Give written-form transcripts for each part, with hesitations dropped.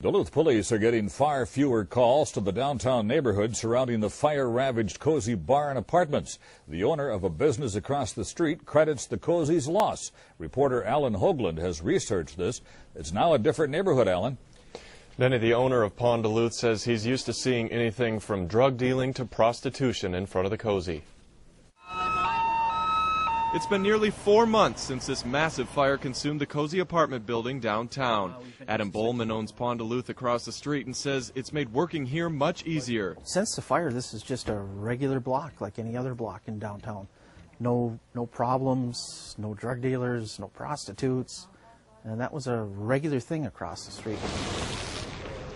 Duluth police are getting far fewer calls to the downtown neighborhood surrounding the fire-ravaged Kozy bar and apartments. The owner of a business across the street credits the Kozy's loss. Reporter Alan Hoagland has researched this. It's now a different neighborhood, Alan. Denny, the owner of Pawn Duluth, says he's used to seeing anything from drug dealing to prostitution in front of the Kozy. It's been nearly 4 months since this massive fire consumed the Kozy apartment building downtown. Adam Bohlmann owns Pawn Duluth across the street and says it's made working here much easier. Since the fire, this is just a regular block like any other block in downtown. No problems, no drug dealers, no prostitutes, and that was a regular thing across the street.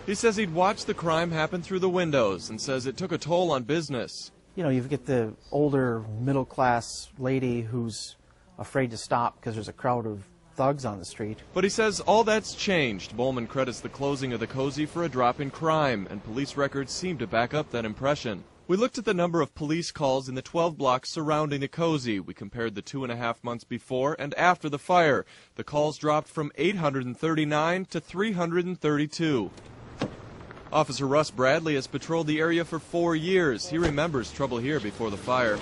He says he'd watched the crime happen through the windows and says it took a toll on business. You know, you get the older middle-class lady who's afraid to stop because there's a crowd of thugs on the street. But he says all that's changed. Bohlmann credits the closing of the Kozy for a drop in crime, and police records seem to back up that impression. We looked at the number of police calls in the 12 blocks surrounding the Kozy. We compared the 2.5 months before and after the fire. The calls dropped from 839 to 332. Officer Russ Bradley has patrolled the area for 4 years. He remembers trouble here before the fire.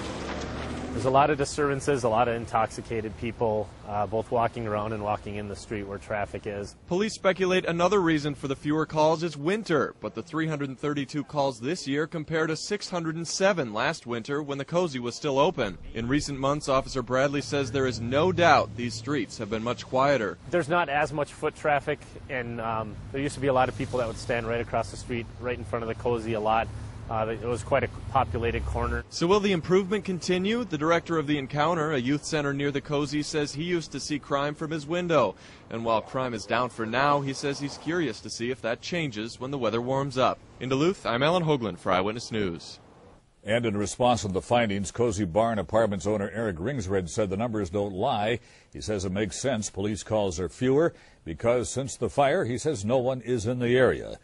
There's a lot of disturbances, a lot of intoxicated people, both walking around and walking in the street where traffic is. Police speculate another reason for the fewer calls is winter, but the 332 calls this year compare to 607 last winter when the Kozy was still open. In recent months, Officer Bradley says there is no doubt these streets have been much quieter. There's not as much foot traffic, and there used to be a lot of people that would stand right across the street, right in front of the Kozy a lot. It was quite a populated corner. So will the improvement continue? The director of the Encounter, a youth center near the Kozy, says he used to see crime from his window. And while crime is down for now, he says he's curious to see if that changes when the weather warms up. In Duluth, I'm Alan Hoagland for Eyewitness News. And in response to the findings, Kozy Bar and Apartments owner Eric Ringsred said the numbers don't lie. He says it makes sense police calls are fewer because since the fire, he says no one is in the area.